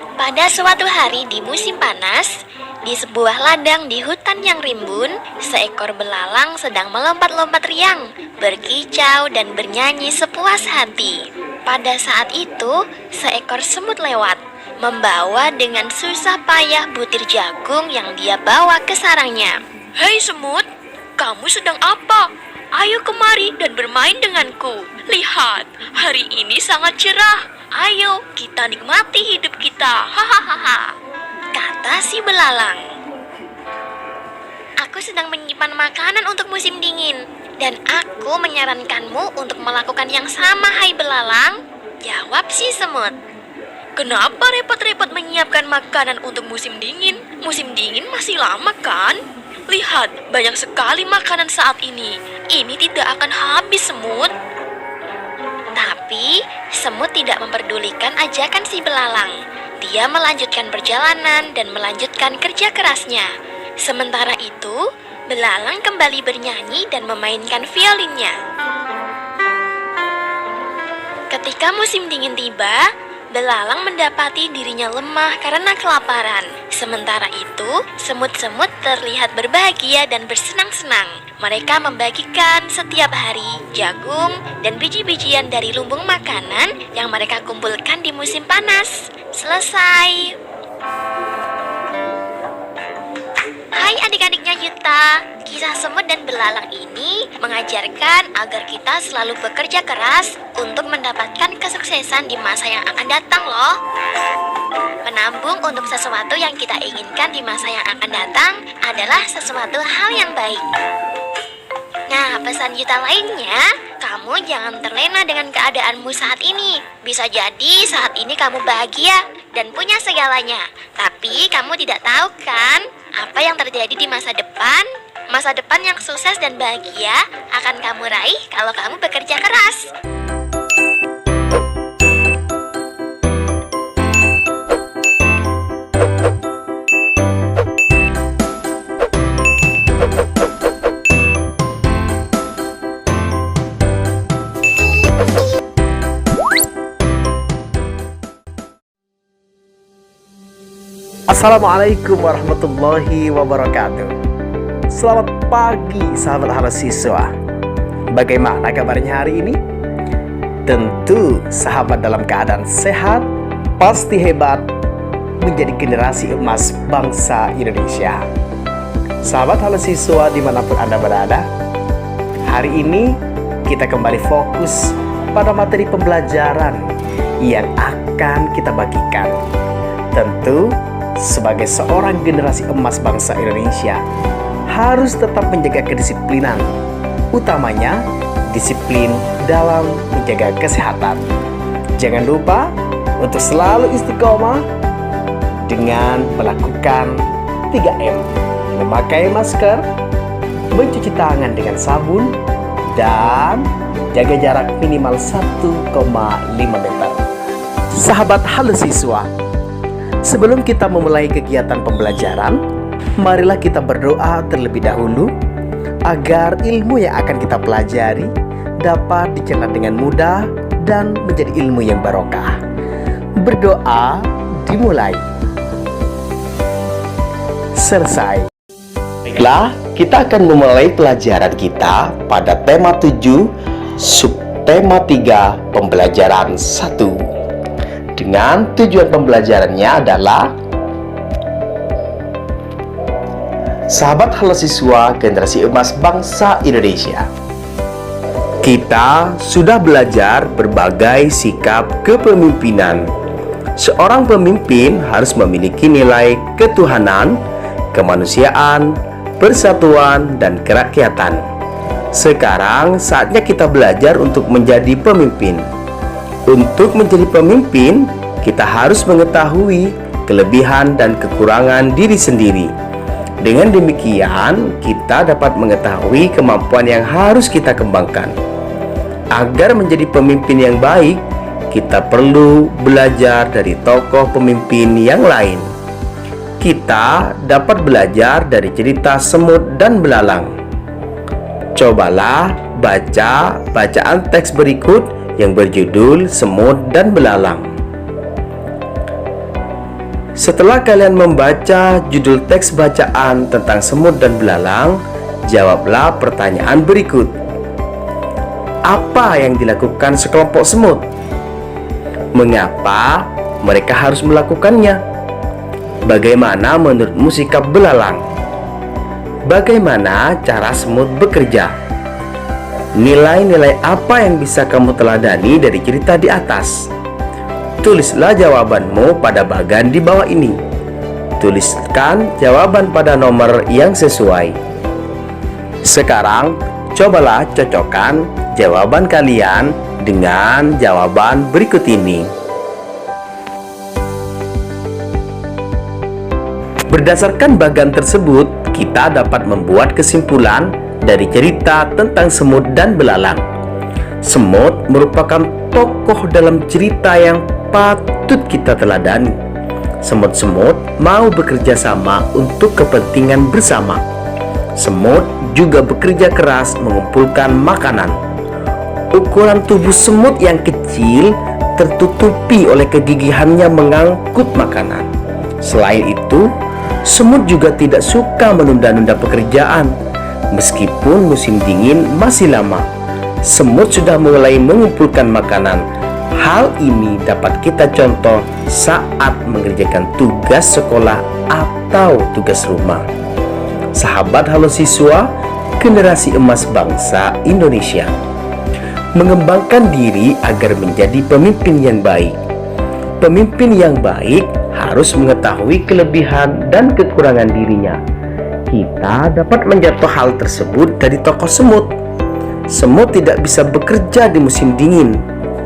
Pada suatu hari di musim panas, di sebuah ladang di hutan yang rimbun, seekor belalang sedang melompat-lompat riang, berkicau dan bernyanyi sepuas hati. Pada saat itu, seekor semut lewat, membawa dengan susah payah butir jagung yang dia bawa ke sarangnya. "Hei semut, kamu sedang apa? Ayo kemari dan bermain denganku. Lihat, hari ini sangat cerah. Ayo, kita nikmati hidup kita. Hahaha," kata si belalang. "Aku sedang menyimpan makanan untuk musim dingin, dan aku menyarankanmu untuk melakukan yang sama, hai belalang," jawab si semut. "Kenapa repot-repot menyiapkan makanan untuk musim dingin? Musim dingin masih lama kan? Lihat, banyak sekali makanan saat ini. Ini tidak akan habis, semut." Tapi semut tidak memperdulikan ajakan si belalang. Dia melanjutkan perjalanan dan melanjutkan kerja kerasnya. Sementara itu, belalang kembali bernyanyi dan memainkan violinnya. Ketika musim dingin tiba, belalang mendapati dirinya lemah karena kelaparan. Sementara itu, semut-semut terlihat berbahagia dan bersenang-senang. Mereka membagikan setiap hari jagung dan biji-bijian dari lumbung makanan yang mereka kumpulkan di musim panas. Selesai. Hai adik-adiknya Yuta, kisah semut dan belalang ini mengajarkan agar kita selalu bekerja keras untuk mendapatkan kesuksesan di masa yang akan datang loh. Menabung untuk sesuatu yang kita inginkan di masa yang akan datang adalah sesuatu hal yang baik. Nah, pesan Yuta lainnya, kamu jangan terlena dengan keadaanmu saat ini. Bisa jadi saat ini kamu bahagia dan punya segalanya, tapi kamu tidak tahu kan apa yang terjadi di masa depan. Masa depan yang sukses dan bahagia akan kamu raih kalau kamu bekerja keras. Assalamualaikum warahmatullahi wabarakatuh. Selamat pagi sahabat Halo Siswa. Bagaimana kabarnya hari ini? Tentu sahabat dalam keadaan sehat, pasti hebat, menjadi generasi emas bangsa Indonesia. Sahabat Halo Siswa dimanapun Anda berada, hari ini kita kembali fokus pada materi pembelajaran yang akan kita bagikan. Tentu sebagai seorang generasi emas bangsa Indonesia harus tetap menjaga kedisiplinan, utamanya disiplin dalam menjaga kesehatan. Jangan lupa untuk selalu istiqomah dengan melakukan 3M: memakai masker, mencuci tangan dengan sabun, dan jaga jarak minimal 1,5 meter. Sahabat Halo Siswa, sebelum kita memulai kegiatan pembelajaran, marilah kita berdoa terlebih dahulu agar ilmu yang akan kita pelajari dapat dicerna dengan mudah dan menjadi ilmu yang barokah. Berdoa dimulai. Selesai. Baiklah, kita akan memulai pelajaran kita pada tema 7, subtema 3, pembelajaran 1. Dengan tujuan pembelajarannya adalah sahabat Halo Siswa generasi emas bangsa Indonesia. Kita sudah belajar berbagai sikap kepemimpinan. Seorang pemimpin harus memiliki nilai ketuhanan, kemanusiaan, persatuan, dan kerakyatan. Sekarang saatnya kita belajar untuk menjadi pemimpin. Untuk menjadi pemimpin, kita harus mengetahui kelebihan dan kekurangan diri sendiri. Dengan demikian, kita dapat mengetahui kemampuan yang harus kita kembangkan. Agar menjadi pemimpin yang baik, kita perlu belajar dari tokoh pemimpin yang lain. Kita dapat belajar dari cerita semut dan belalang. Cobalah baca bacaan teks berikut yang berjudul Semut dan Belalang. Setelah kalian membaca judul teks bacaan tentang semut dan belalang, jawablah pertanyaan berikut. Apa yang dilakukan sekelompok semut? Mengapa mereka harus melakukannya? Bagaimana menurutmu sikap belalang? Bagaimana cara semut bekerja? Nilai-nilai apa yang bisa kamu teladani dari cerita di atas? Tulislah jawabanmu pada bagan di bawah ini. Tuliskan jawaban pada nomor yang sesuai. Sekarang, cobalah cocokkan jawaban kalian dengan jawaban berikut ini. Berdasarkan bagan tersebut, kita dapat membuat kesimpulan dari cerita tentang semut dan belalang. Semut merupakan tokoh dalam cerita yang patut kita teladani. Semut-semut mau bekerja sama untuk kepentingan bersama. Semut juga bekerja keras mengumpulkan makanan. Ukuran tubuh semut yang kecil tertutupi oleh kegigihannya mengangkut makanan. Selain itu, semut juga tidak suka menunda-nunda pekerjaan. Meskipun musim dingin masih lama, semut sudah mulai mengumpulkan makanan. Hal ini dapat kita contoh saat mengerjakan tugas sekolah atau tugas rumah. Sahabat Halo Siswa, generasi emas bangsa Indonesia, mengembangkan diri agar menjadi pemimpin yang baik. Pemimpin yang baik harus mengetahui kelebihan dan kekurangan dirinya. Kita dapat menjatuh hal tersebut dari tokoh semut. Semut tidak bisa bekerja di musim dingin.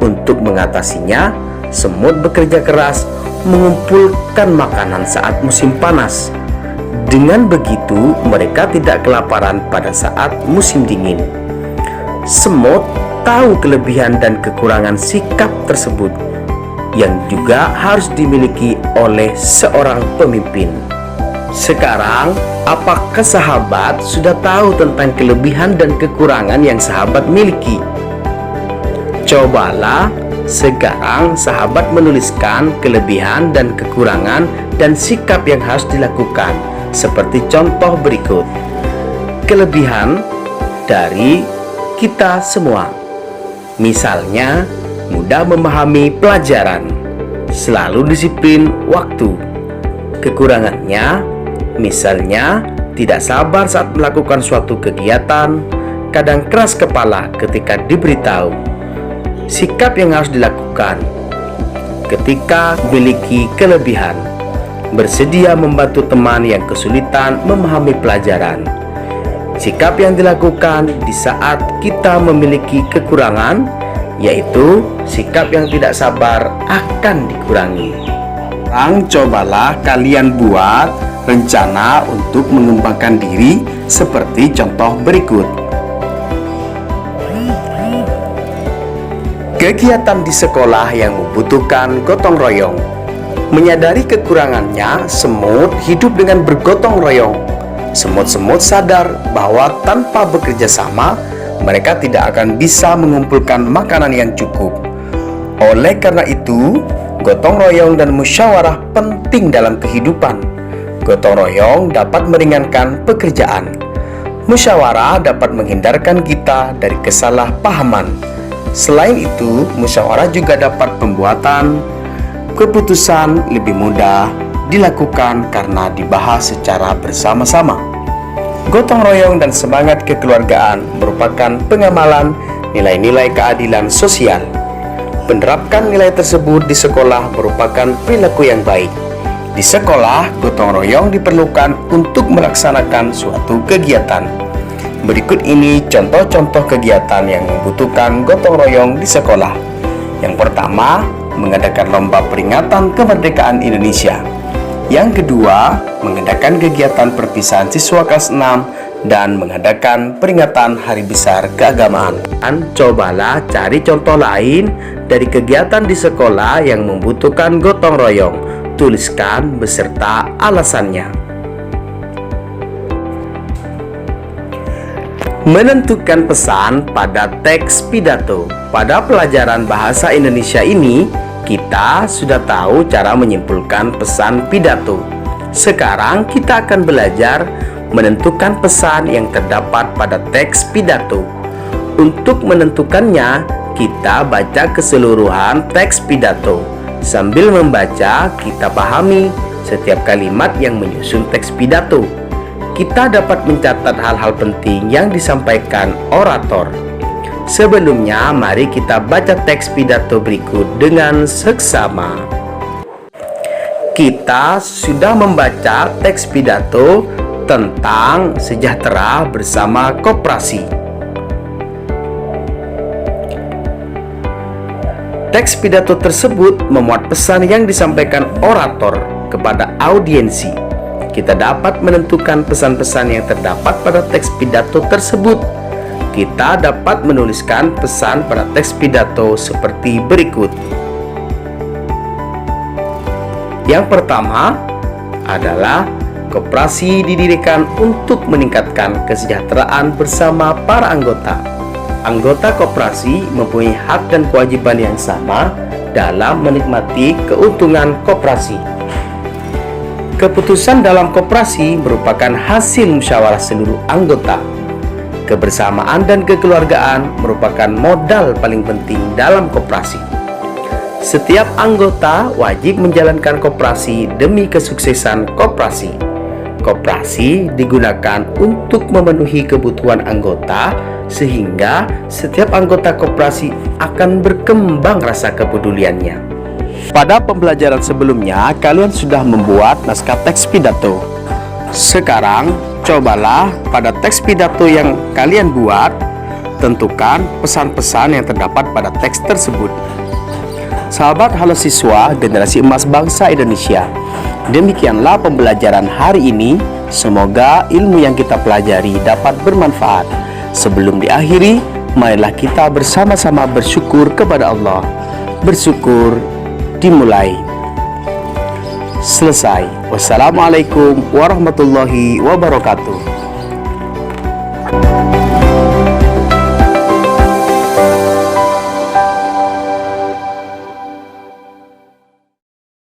Untuk mengatasinya, semut bekerja keras mengumpulkan makanan saat musim panas. Dengan begitu, mereka tidak kelaparan pada saat musim dingin. Semut tahu kelebihan dan kekurangan sikap tersebut, yang juga harus dimiliki oleh seorang pemimpin. Sekarang, apakah sahabat sudah tahu tentang kelebihan dan kekurangan yang sahabat miliki? Cobalah sekarang sahabat menuliskan kelebihan dan kekurangan dan sikap yang harus dilakukan, seperti contoh berikut. Kelebihan dari kita semua, misalnya mudah memahami pelajaran, selalu disiplin waktu. Kekurangannya, misalnya tidak sabar saat melakukan suatu kegiatan, kadang keras kepala ketika diberitahu. Sikap yang harus dilakukan ketika memiliki kelebihan: bersedia membantu teman yang kesulitan memahami pelajaran. Sikap yang dilakukan di saat kita memiliki kekurangan, yaitu sikap yang tidak sabar akan dikurangi. Sekarang cobalah kalian buat rencana untuk mengembangkan diri seperti contoh berikut. Kegiatan di sekolah yang membutuhkan gotong royong. Menyadari kekurangannya, semut hidup dengan bergotong royong. Semut-semut sadar bahwa tanpa bekerja sama, mereka tidak akan bisa mengumpulkan makanan yang cukup. Oleh karena itu, gotong royong dan musyawarah penting dalam kehidupan. Gotong royong dapat meringankan pekerjaan. Musyawarah dapat menghindarkan kita dari kesalahpahaman. Selain itu, musyawarah juga dapat pembuatan keputusan lebih mudah dilakukan karena dibahas secara bersama-sama. Gotong royong dan semangat kekeluargaan merupakan pengamalan nilai-nilai keadilan sosial. Menerapkan nilai tersebut di sekolah merupakan perilaku yang baik. Di sekolah, gotong royong diperlukan untuk melaksanakan suatu kegiatan. Berikut ini contoh-contoh kegiatan yang membutuhkan gotong royong di sekolah. Yang pertama, mengadakan lomba peringatan kemerdekaan Indonesia. Yang kedua, mengadakan kegiatan perpisahan siswa kelas 6 dan mengadakan peringatan Hari Besar Keagamaan. Dan cobalah cari contoh lain dari kegiatan di sekolah yang membutuhkan gotong royong. Tuliskan beserta alasannya. Menentukan pesan pada teks pidato. Pada pelajaran bahasa Indonesia ini, Kita sudah tahu cara menyimpulkan pesan pidato. Sekarang kita akan belajar menentukan pesan yang terdapat pada teks pidato. Untuk menentukannya, kita baca keseluruhan teks pidato. Sambil membaca, kita pahami setiap kalimat yang menyusun teks pidato. Kita dapat mencatat hal-hal penting yang disampaikan orator. Sebelumnya, mari kita baca teks pidato berikut dengan seksama. Kita sudah membaca teks pidato tentang sejahtera bersama koperasi. Teks pidato tersebut memuat pesan yang disampaikan orator kepada audiensi. Kita dapat menentukan pesan-pesan yang terdapat pada teks pidato tersebut. Kita dapat menuliskan pesan pada teks pidato seperti berikut. Yang pertama adalah koperasi didirikan untuk meningkatkan kesejahteraan bersama para anggota. Anggota koperasi mempunyai hak dan kewajiban yang sama dalam menikmati keuntungan koperasi. Keputusan dalam koperasi merupakan hasil musyawarah seluruh anggota. Kebersamaan dan kekeluargaan merupakan modal paling penting dalam koperasi. Setiap anggota wajib menjalankan koperasi demi kesuksesan koperasi. Koperasi digunakan untuk memenuhi kebutuhan anggota, sehingga setiap anggota koperasi akan berkembang rasa kepeduliannya. Pada pembelajaran sebelumnya, kalian sudah membuat naskah teks pidato. Sekarang, cobalah pada teks pidato yang kalian buat, tentukan pesan-pesan yang terdapat pada teks tersebut. Sahabat halo siswa generasi emas bangsa Indonesia, demikianlah pembelajaran hari ini. Semoga ilmu yang kita pelajari dapat bermanfaat. Sebelum diakhiri, marilah kita bersama-sama bersyukur kepada Allah. Bersyukur dimulai. Selesai. Wassalamualaikum warahmatullahi wabarakatuh.